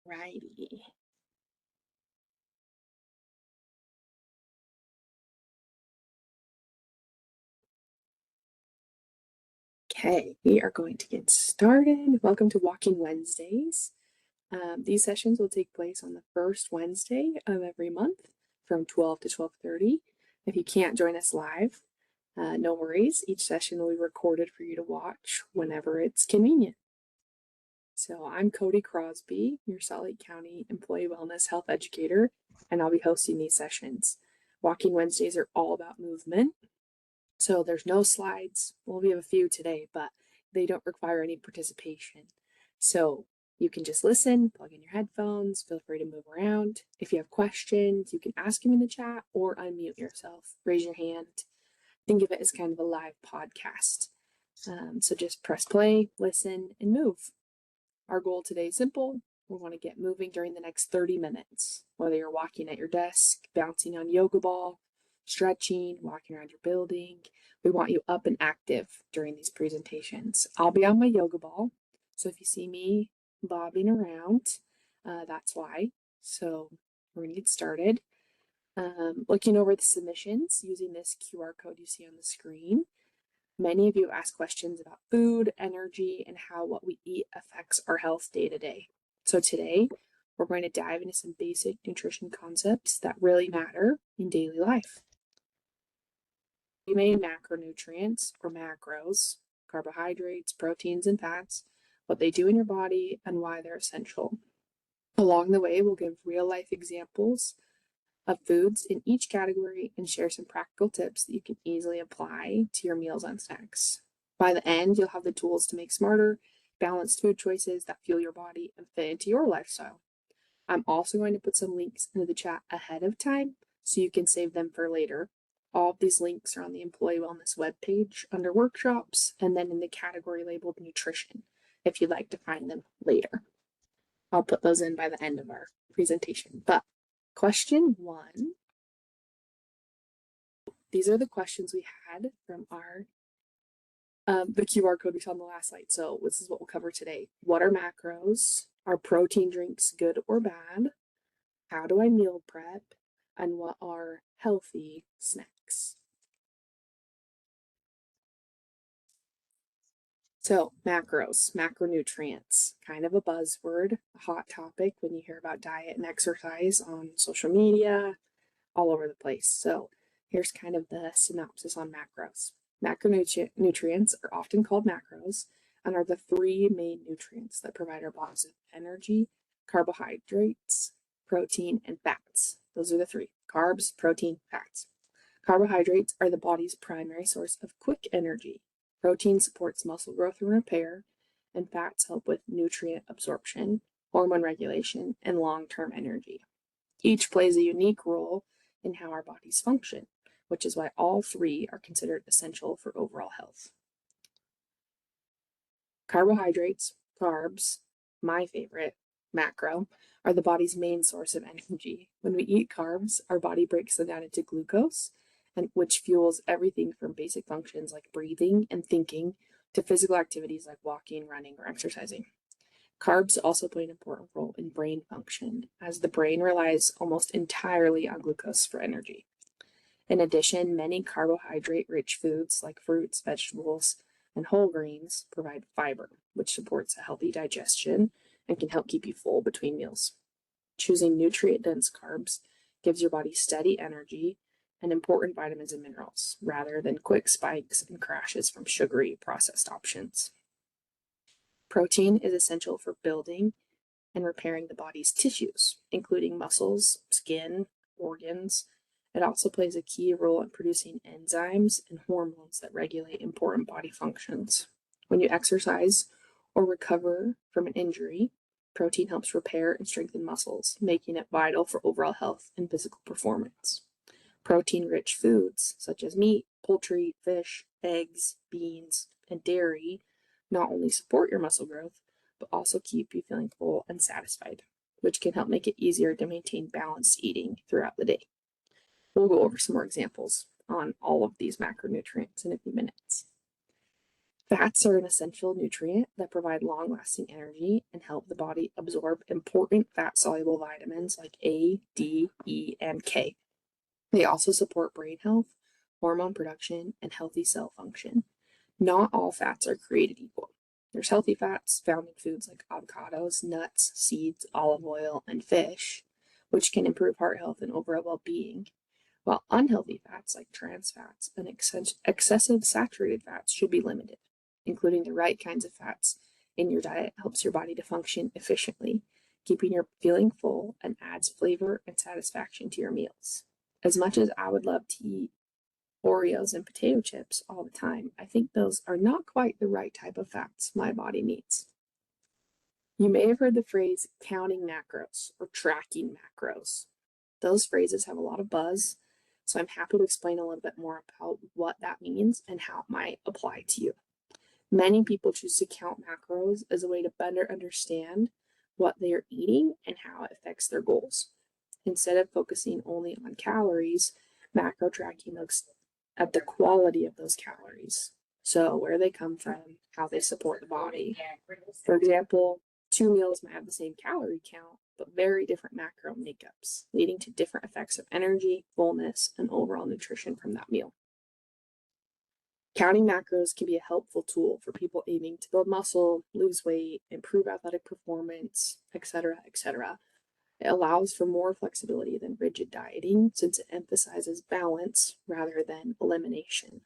Righty. Okay, we are going to get started. Welcome to Walking Wednesdays. These sessions will take place on the first Wednesday of every month from 12 to 12:30. If you can't join us live, no worries. Each session will be recorded for you to watch whenever it's convenient. So I'm Cody Crosby, your Salt Lake County Employee Wellness Health Educator, and I'll be hosting these sessions. Walking Wednesdays are all about movement. So there's no slides. Well, we have a few today, but they don't require any participation. So you can just listen, plug in your headphones, feel free to move around. If you have questions, you can ask them in the chat or unmute yourself, raise your hand. Think of it as kind of a live podcast. So just press play, listen, and move. Our goal today is simple. We want to get moving during the next 30 minutes, whether you're walking at your desk, bouncing on yoga ball, stretching, walking around your building. We want you up and active during these presentations. I'll be on my yoga ball, so if you see me bobbing around, that's why. So we're going to get started. Looking over the submissions using this QR code you see on the screen. Many of you ask questions about food, energy, and how what we eat affects our health day to day. So today, we're going to dive into some basic nutrition concepts that really matter in daily life. We main macronutrients, or macros, carbohydrates, proteins, and fats, what they do in your body, and why they're essential. Along the way, we'll give real-life examples of foods in each category and share some practical tips that you can easily apply to your meals and snacks. By the end, you'll have the tools to make smarter, balanced food choices that fuel your body and fit into your lifestyle. I'm also going to put some links into the chat ahead of time so you can save them for later. All of these links are on the Employee Wellness webpage under workshops and then in the category labeled nutrition if you'd like to find them later. I'll put those in by the end of our presentation. But question 1. These are the questions we had from our the QR code we saw on the last slide. So this is what we'll cover today. What are macros? Are protein drinks good or bad? How do I meal prep? And what are healthy snacks? So macros, macronutrients, kind of a buzzword, a hot topic when you hear about diet and exercise on social media, all over the place. So here's kind of the synopsis on macros. Macronutrients are often called macros and are the 3 main nutrients that provide our bodies with energy, carbohydrates, protein, and fats. Those are the 3: carbs, protein, fats. Carbohydrates are the body's primary source of quick energy. Protein supports muscle growth and repair, and fats help with nutrient absorption, hormone regulation, and long-term energy. Each plays a unique role in how our bodies function, which is why all 3 are considered essential for overall health. Carbohydrates, carbs, my favorite, macro, are the body's main source of energy. When we eat carbs, our body breaks them down into glucose, which fuels everything from basic functions like breathing and thinking to physical activities like walking, running, or exercising. Carbs also play an important role in brain function, as the brain relies almost entirely on glucose for energy. In addition, many carbohydrate-rich foods like fruits, vegetables, and whole grains provide fiber, which supports a healthy digestion and can help keep you full between meals. Choosing nutrient-dense carbs gives your body steady energy and important vitamins and minerals, rather than quick spikes and crashes from sugary processed options. Protein is essential for building and repairing the body's tissues, including muscles, skin, organs. It also plays a key role in producing enzymes and hormones that regulate important body functions. When you exercise or recover from an injury, protein helps repair and strengthen muscles, making it vital for overall health and physical performance. Protein-rich foods, such as meat, poultry, fish, eggs, beans, and dairy, not only support your muscle growth, but also keep you feeling full and satisfied, which can help make it easier to maintain balanced eating throughout the day. We'll go over some more examples on all of these macronutrients in a few minutes. Fats are an essential nutrient that provide long-lasting energy and help the body absorb important fat-soluble vitamins like A, D, E, and K. They also support brain health, hormone production, and healthy cell function. Not all fats are created equal. There's healthy fats found in foods like avocados, nuts, seeds, olive oil, and fish, which can improve heart health and overall well-being, while unhealthy fats like trans fats and excessive saturated fats should be limited. Including the right kinds of fats in your diet helps your body to function efficiently, keeping you feeling full and adds flavor and satisfaction to your meals. As much as I would love to eat Oreos and potato chips all the time, I think those are not quite the right type of fats my body needs. You may have heard the phrase counting macros or tracking macros. Those phrases have a lot of buzz, so I'm happy to explain a little bit more about what that means and how it might apply to you. Many people choose to count macros as a way to better understand what they are eating and how it affects their goals. Instead of focusing only on calories, macro tracking looks at the quality of those calories. So, where they come from, how they support the body. For example, 2 meals might have the same calorie count, but very different macro makeups, leading to different effects of energy, fullness, and overall nutrition from that meal. Counting macros can be a helpful tool for people aiming to build muscle, lose weight, improve athletic performance, etc., etc. It allows for more flexibility than rigid dieting since it emphasizes balance rather than elimination.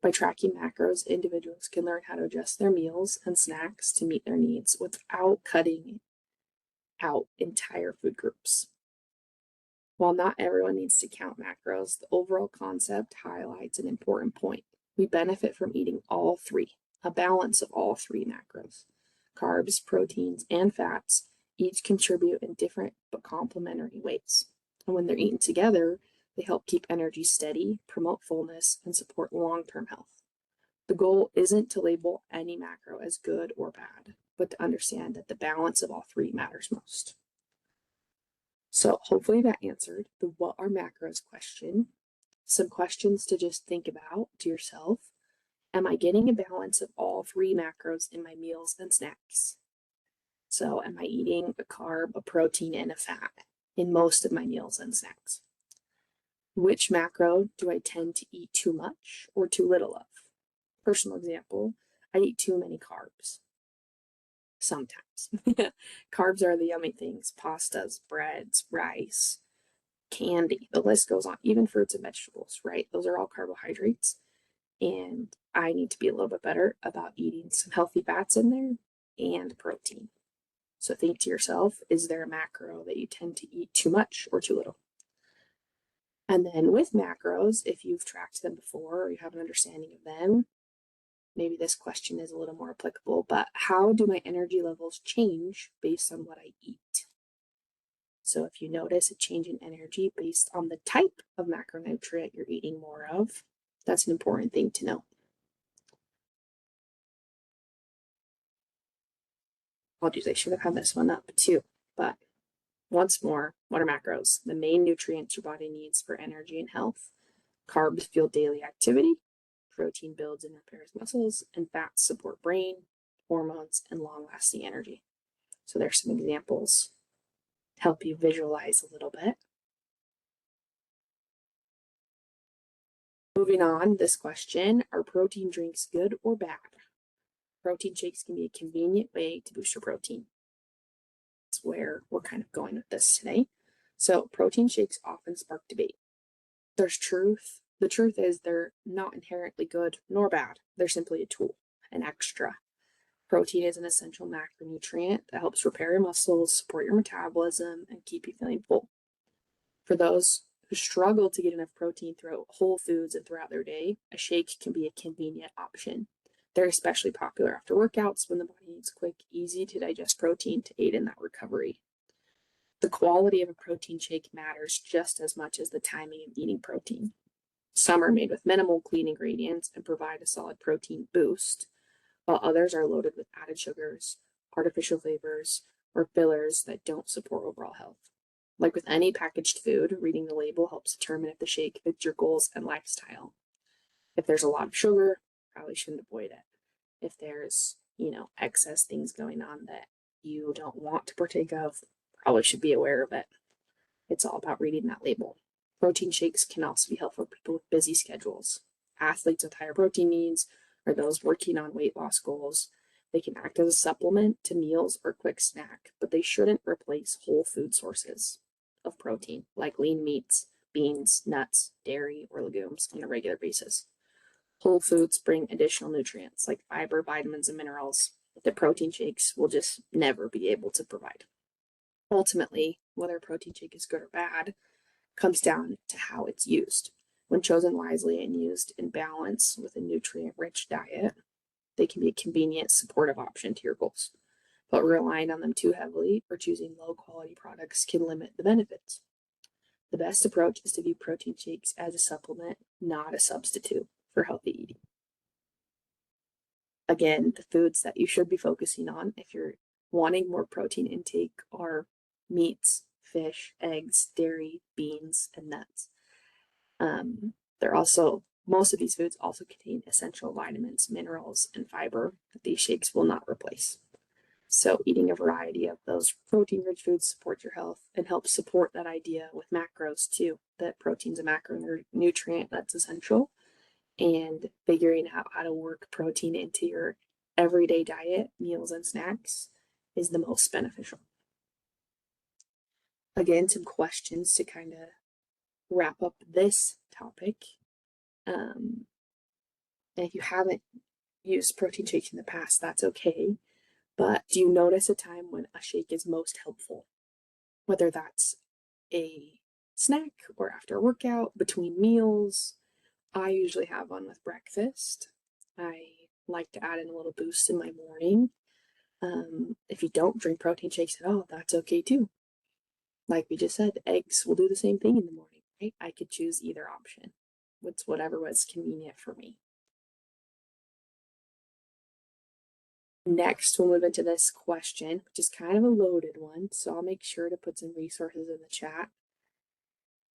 By tracking macros, individuals can learn how to adjust their meals and snacks to meet their needs without cutting out entire food groups. While not everyone needs to count macros, the overall concept highlights an important point. We benefit from eating all three, a balance of all three macros. Carbs, proteins, and fats each contribute in different but complementary ways. And when they're eaten together, they help keep energy steady, promote fullness, and support long-term health. The goal isn't to label any macro as good or bad, but to understand that the balance of all three matters most. So hopefully that answered the what are macros question. Some questions to just think about to yourself. Am I getting a balance of all three macros in my meals and snacks? So am I eating a carb, a protein, and a fat in most of my meals and snacks? Which macro do I tend to eat too much or too little of? Personal example, I eat too many carbs. Sometimes. Carbs are the yummy things, pastas, breads, rice, candy, the list goes on, even fruits and vegetables, right? Those are all carbohydrates. And I need to be a little bit better about eating some healthy fats in there and protein. So think to yourself, is there a macro that you tend to eat too much or too little? And then with macros, if you've tracked them before or you have an understanding of them, maybe this question is a little more applicable, but how do my energy levels change based on what I eat? So if you notice a change in energy based on the type of macronutrient you're eating more of, that's an important thing to know. Apologies, I should have had this one up too, but once more, what are macros? The main nutrients your body needs for energy and health. Carbs fuel daily activity, protein builds and repairs muscles, and fats support brain, hormones, and long-lasting energy. So there's some examples to help you visualize a little bit. Moving on, this question, are protein drinks good or bad? Protein shakes can be a convenient way to boost your protein. That's where we're kind of going with this today. So protein shakes often spark debate. There's truth. The truth is they're not inherently good nor bad. They're simply a tool, an extra. Protein is an essential macronutrient that helps repair your muscles, support your metabolism, and keep you feeling full. For those who struggle to get enough protein throughout whole foods and throughout their day, a shake can be a convenient option. They're especially popular after workouts when the body needs quick, easy to digest protein to aid in that recovery. The quality of a protein shake matters just as much as the timing of eating protein. Some are made with minimal clean ingredients and provide a solid protein boost, while others are loaded with added sugars, artificial flavors, or fillers that don't support overall health. Like with any packaged food, reading the label helps determine if the shake fits your goals and lifestyle. If there's a lot of sugar, probably shouldn't avoid it. If there's, excess things going on that you don't want to partake of, probably should be aware of it. It's all about reading that label. Protein shakes can also be helpful for people with busy schedules. Athletes with higher protein needs or those working on weight loss goals. They can act as a supplement to meals or quick snack, but they shouldn't replace whole food sources of protein like lean meats, beans, nuts, dairy, or legumes on a regular basis. Whole foods bring additional nutrients like fiber, vitamins, and minerals that protein shakes will just never be able to provide. Ultimately, whether a protein shake is good or bad comes down to how it's used. When chosen wisely and used in balance with a nutrient-rich diet, they can be a convenient, supportive option to your goals. But relying on them too heavily or choosing low-quality products can limit the benefits. The best approach is to view protein shakes as a supplement, not a substitute for healthy eating. Again, the foods that you should be focusing on if you're wanting more protein intake are meats, fish, eggs, dairy, beans, and nuts. Most of these foods also contain essential vitamins, minerals, and fiber that these shakes will not replace. So eating a variety of those protein-rich foods supports your health and helps support that idea with macros too, that protein's a macronutrient that's essential. And figuring out how to work protein into your everyday diet, meals, and snacks is the most beneficial. Again, some questions to kind of wrap up this topic. And if you haven't used protein shakes in the past, that's okay. But do you notice a time when a shake is most helpful? Whether that's a snack or after a workout, between meals. I usually have one with breakfast. I like to add in a little boost in my morning. If you don't drink protein shakes at all, that's okay too. Like we just said, eggs will do the same thing in the morning, right? I could choose either option. It's whatever was convenient for me. Next, we'll move into this question, which is kind of a loaded one. So I'll make sure to put some resources in the chat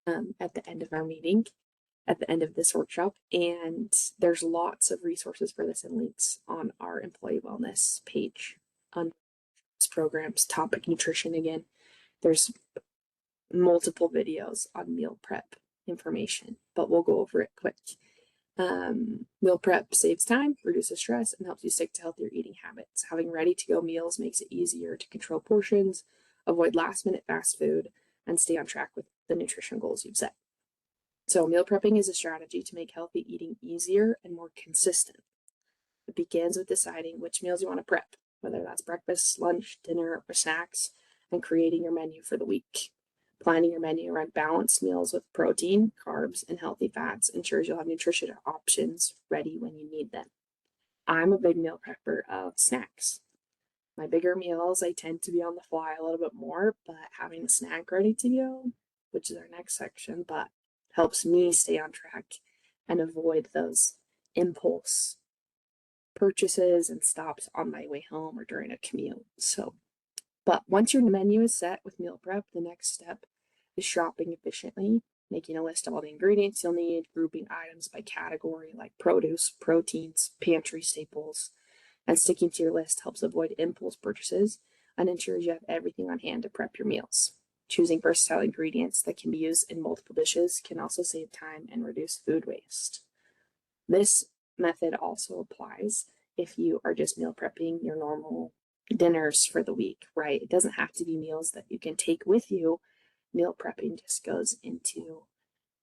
at the end of our meeting, at the end of this workshop. And there's lots of resources for this and links on our employee wellness page on programs, topic nutrition. Again, there's multiple videos on meal prep information, but we'll go over it quick. Meal prep saves time, reduces stress, and helps you stick to healthier eating habits. Having ready-to-go meals makes it easier to control portions, avoid last-minute fast food, and stay on track with the nutrition goals you've set. So meal prepping is a strategy to make healthy eating easier and more consistent. It begins with deciding which meals you want to prep, whether that's breakfast, lunch, dinner, or snacks, and creating your menu for the week. Planning your menu around balanced meals with protein, carbs, and healthy fats ensures you'll have nutrition options ready when you need them. I'm a big meal prepper of snacks. My bigger meals, I tend to be on the fly a little bit more, but having a snack ready to go, which is our next section, but helps me stay on track and avoid those impulse purchases and stops on my way home or during a commute. But once your menu is set with meal prep, the next step is shopping efficiently, making a list of all the ingredients you'll need, grouping items by category like produce, proteins, pantry staples, and sticking to your list helps avoid impulse purchases and ensures you have everything on hand to prep your meals. Choosing versatile ingredients that can be used in multiple dishes can also save time and reduce food waste. This method also applies if you are just meal prepping your normal dinners for the week, right? It doesn't have to be meals that you can take with you. Meal prepping just goes into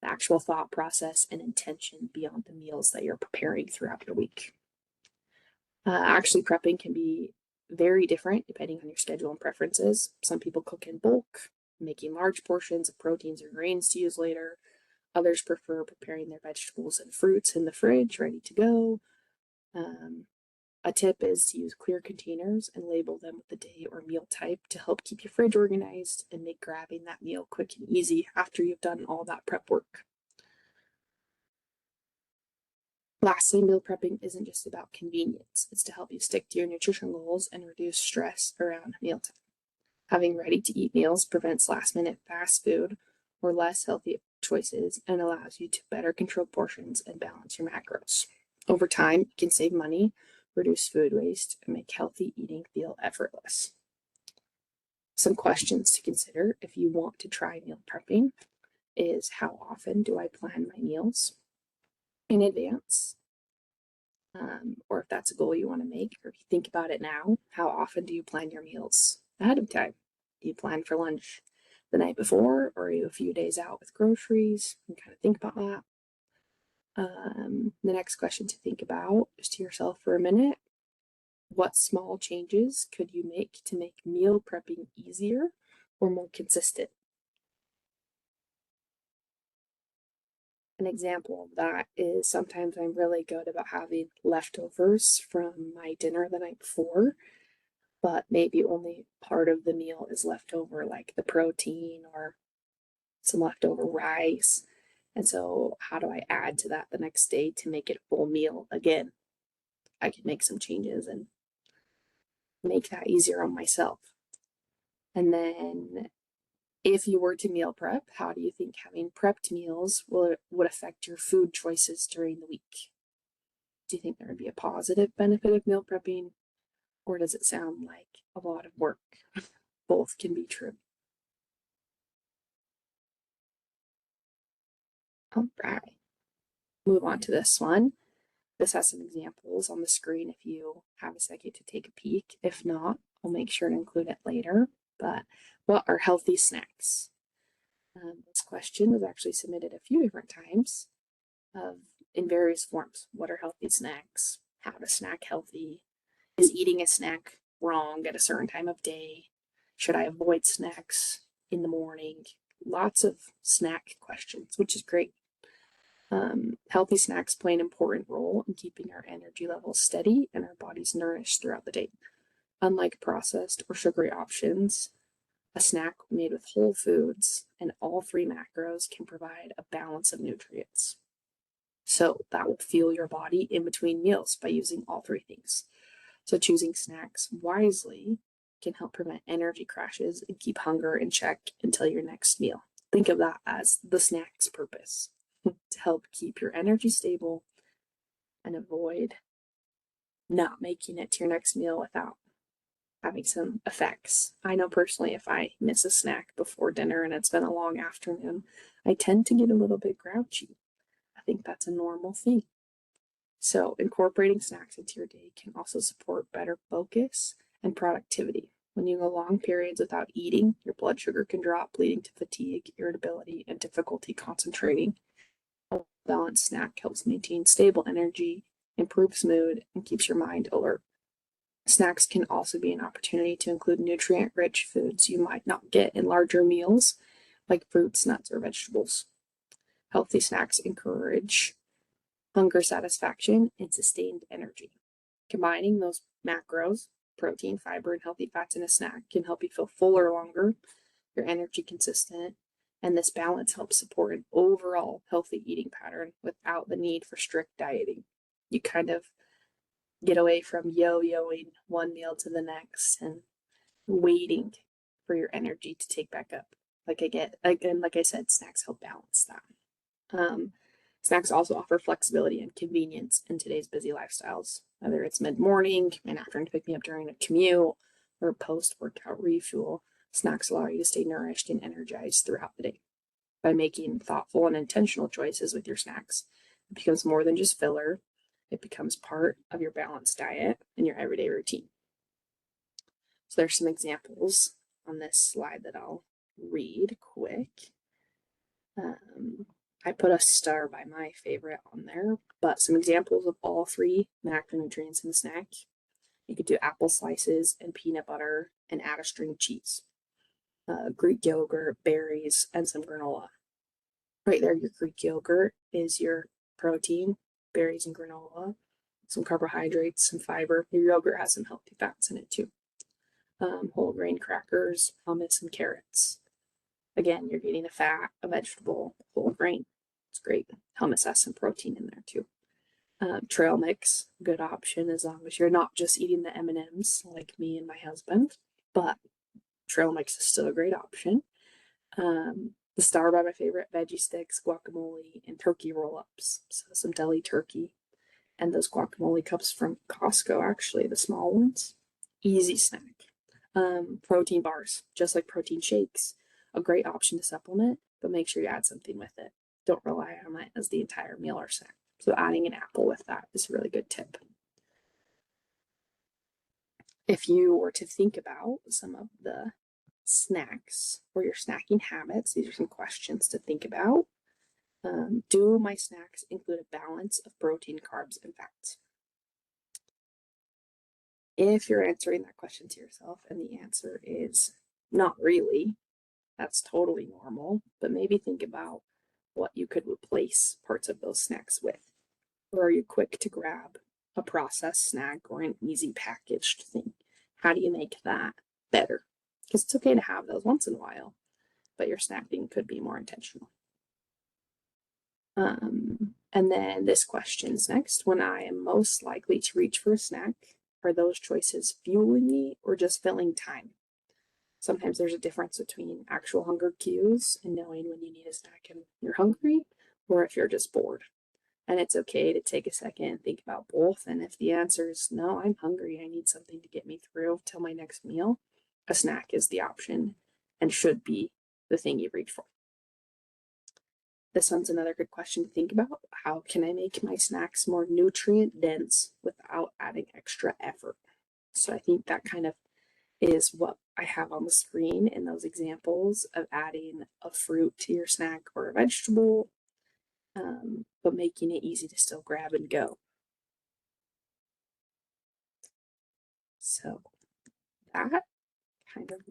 the actual thought process and intention beyond the meals that you're preparing throughout your week. Actually, prepping can be very different depending on your schedule and preferences. Some people cook in bulk, making large portions of proteins or grains to use later. Others prefer preparing their vegetables and fruits in the fridge, ready to go. A tip is to use clear containers and label them with the day or meal type to help keep your fridge organized and make grabbing that meal quick and easy after you've done all that prep work. Lastly, meal prepping isn't just about convenience. It's to help you stick to your nutrition goals and reduce stress around mealtime. Having ready-to-eat meals prevents last-minute fast food or less healthy choices and allows you to better control portions and balance your macros. Over time, you can save money, reduce food waste, and make healthy eating feel effortless. Some questions to consider if you want to try meal prepping is, how often do I plan my meals in advance? Or if that's a goal you want to make, or if you think about it now, how often do you plan your meals ahead of time? Do you plan for lunch the night before, or are you a few days out with groceries? And kind of think about that. The next question to think about, just to yourself for a minute, what small changes could you make to make meal prepping easier or more consistent? An example of that is sometimes I'm really good about having leftovers from my dinner the night before, but maybe only part of the meal is left over, like the protein or some leftover rice. And so, how do I add to that the next day to make it a full meal again? I can make some changes and make that easier on myself. And then, if you were to meal prep, how do you think having prepped meals would affect your food choices during the week? Do you think there would be a positive benefit of meal prepping, or does it sound like a lot of work? Both can be true. All right, move on to this one. This has some examples on the screen if you have a second to take a peek. If not, I'll make sure to include it later. But what are healthy snacks? This question was actually submitted a few different times in various forms. What are healthy snacks? How to snack healthy? Is eating a snack wrong at a certain time of day? Should I avoid snacks in the morning? Lots of snack questions, which is great. Healthy snacks play an important role in keeping our energy levels steady and our bodies nourished throughout the day. Unlike processed or sugary options, a snack made with whole foods and all three macros can provide a balance of nutrients. So that will fuel your body in between meals by using all three things. So choosing snacks wisely can help prevent energy crashes and keep hunger in check until your next meal. Think of that as the snack's purpose, to help keep your energy stable and avoid not making it to your next meal without having some effects. I know personally, if I miss a snack before dinner and it's been a long afternoon, I tend to get a little bit grouchy. I think that's a normal thing. So, incorporating snacks into your day can also support better focus and productivity. When you go long periods without eating, your blood sugar can drop, leading to fatigue, irritability, and difficulty concentrating. A balanced snack helps maintain stable energy, improves mood, and keeps your mind alert. Snacks can also be an opportunity to include nutrient rich foods you might not get in larger meals, like fruits, nuts, or vegetables. Healthy snacks encourage hunger satisfaction and sustained energy. Combining those macros, protein, fiber, and healthy fats in a snack can help you feel fuller longer, your energy consistent, and this balance helps support an overall healthy eating pattern without the need for strict dieting. You kind of get away from yo-yoing one meal to the next and waiting for your energy to take back up. Like I said, snacks help balance that. Snacks also offer flexibility and convenience in today's busy lifestyles, whether it's mid-morning, an afternoon to pick me up during a commute, or post-workout refuel. Snacks allow you to stay nourished and energized throughout the day. By making thoughtful and intentional choices with your snacks, it becomes more than just filler. It becomes part of your balanced diet and your everyday routine. So there's some examples on this slide that I'll read quick. I put a star by my favorite on there, but some examples of all three macronutrients in the snack. You could do apple slices and peanut butter and add a string cheese, Greek yogurt, berries, and some granola. Right there, your Greek yogurt is your protein, berries and granola, some carbohydrates, some fiber. Your yogurt has some healthy fats in it too. Whole grain crackers, hummus, and carrots. Again, you're getting a fat, a vegetable, whole grain. It's great. Hummus has some protein in there too. Trail mix, good option as long as you're not just eating the M&Ms like me and my husband, but trail mix is still a great option. The star by my favorite, veggie sticks, guacamole, and turkey roll-ups. So some deli turkey. And those guacamole cups from Costco, actually, the small ones, easy snack. Protein bars, just like protein shakes, a great option to supplement, but make sure you add something with it. Don't rely on it as the entire meal or snack. So adding an apple with that is a really good tip. If you were to think about some of the snacks or your snacking habits, these are some questions to think about. Do my snacks include a balance of protein, carbs, and fats? If you're answering that question to yourself and the answer is not really, that's totally normal, but maybe think about what you could replace parts of those snacks with. Or are you quick to grab a processed snack or an easy packaged thing? How do you make that better? Because it's okay to have those once in a while, but your snacking could be more intentional. And then this question's next. When I am most likely to reach for a snack, are those choices fueling me or just filling time? Sometimes there's a difference between actual hunger cues and knowing when you need a snack and you're hungry, or if you're just bored. And it's okay to take a second and think about both. And if the answer is no, I'm hungry, I need something to get me through till my next meal, a snack is the option and should be the thing you reach for. This one's another good question to think about. How can I make my snacks more nutrient dense without adding extra effort? So I think that kind of is what I have on the screen in those examples of adding a fruit to your snack or a vegetable, but making it easy to still grab and go. So that kind of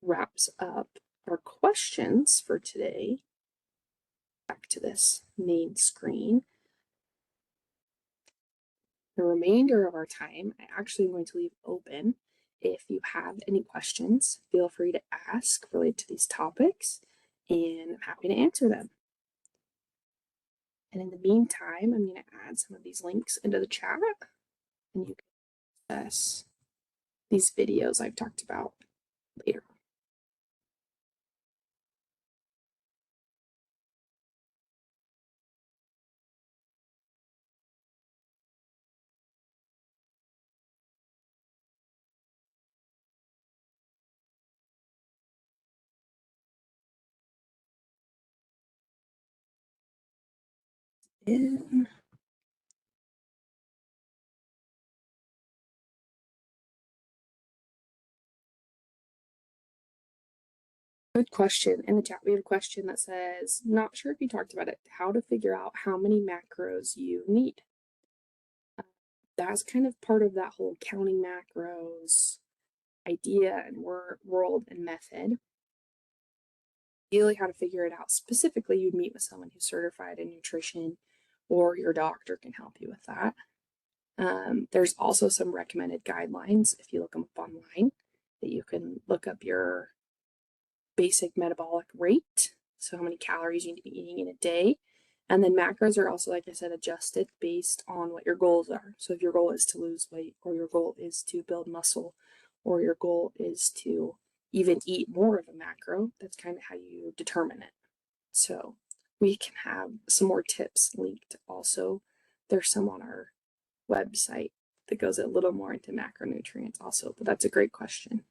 wraps up our questions for today. Back to this main screen. The remainder of our time, I actually am going to leave open. If you have any questions, feel free to ask related to these topics, and I'm happy to answer them. And in the meantime, I'm going to add some of these links into the chat, and you can access these videos I've talked about later. In. Good question. In the chat, we have a question that says, not sure if you talked about it, how to figure out how many macros you need. That's kind of part of that whole counting macros idea and world and method. Ideally, how to figure it out specifically, you'd meet with someone who's certified in nutrition, or your doctor can help you with that. There's also some recommended guidelines if you look them up online that you can look up your basic metabolic rate, so how many calories you need to be eating in a day. And then macros are also, like I said, adjusted based on what your goals are. So if your goal is to lose weight, or your goal is to build muscle, or your goal is to even eat more of a macro, that's kind of how you determine it. So we can have some more tips linked also. There's some on our website that goes a little more into macronutrients also, but that's a great question.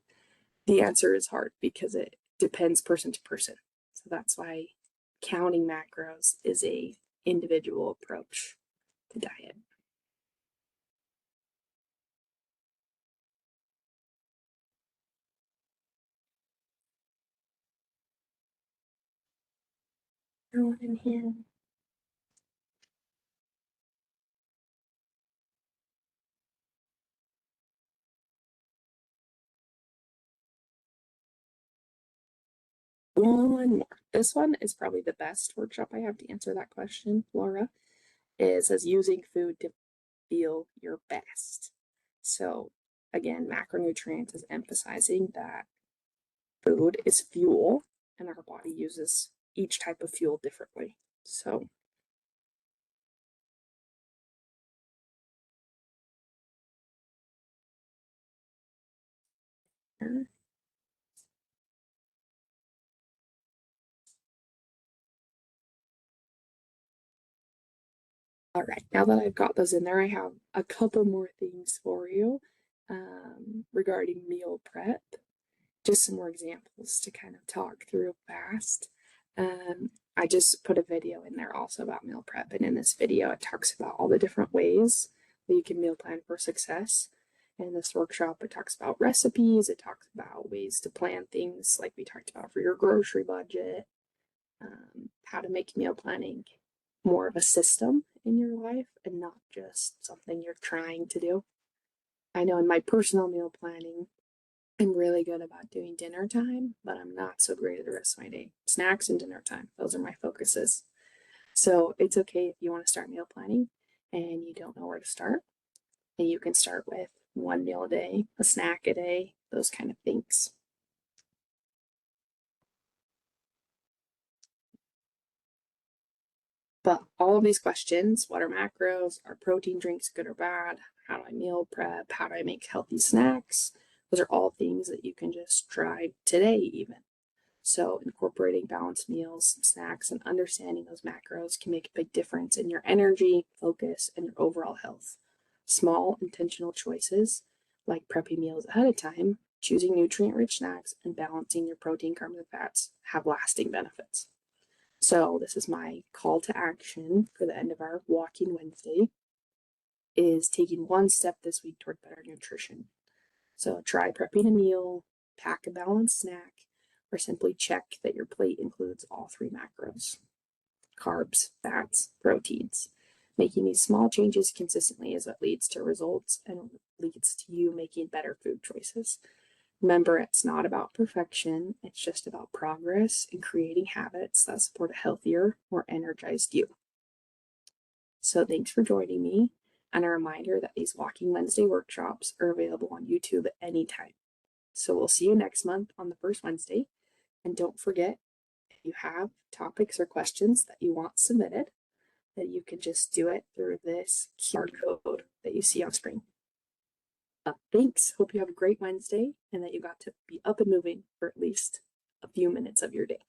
The answer is hard because it depends person to person. So that's why counting macros is a individual approach to diet. Everyone in here. One more. This one is probably the best workshop I have to answer that question, Laura, is as using food to feel your best. So again, macronutrients is emphasizing that food is fuel and our body uses each type of fuel differently. So All right, now that I've got those in there, I have a couple more things for you regarding meal prep. Just some more examples to kind of talk through fast. I just put a video in there also about meal prep, and in this video, it talks about all the different ways that you can meal plan for success. And in this workshop, it talks about recipes, it talks about ways to plan things like we talked about for your grocery budget, how to make meal planning more of a system in your life and not just something you're trying to do. I know in my personal meal planning, I'm really good about doing dinner time, but I'm not so great at the rest of my day. Snacks and dinner time, those are my focuses. So it's okay if you want to start meal planning and you don't know where to start. And you can start with one meal a day, a snack a day, those kind of things. But all of these questions, what are macros? Are protein drinks good or bad? How do I meal prep? How do I make healthy snacks? Those are all things that you can just try today, even. So, incorporating balanced meals, snacks, and understanding those macros can make a big difference in your energy, focus, and your overall health. Small, intentional choices like prepping meals ahead of time, choosing nutrient rich snacks, and balancing your protein, carbs, and fats have lasting benefits. So, this is my call to action for the end of our Walking Wednesday is taking one step this week toward better nutrition. So, try prepping a meal, pack a balanced snack, or simply check that your plate includes all three macros: carbs, fats, proteins. Making these small changes consistently is what leads to results and leads to you making better food choices. Remember, it's not about perfection, it's just about progress and creating habits that support a healthier, more energized you. So, thanks for joining me, and a reminder that these Walking Wednesday workshops are available on YouTube at any time. So, we'll see you next month on the first Wednesday. And don't forget, if you have topics or questions that you want submitted, that you can just do it through this QR code that you see on screen. Thanks. Hope you have a great Wednesday and that you got to be up and moving for at least a few minutes of your day.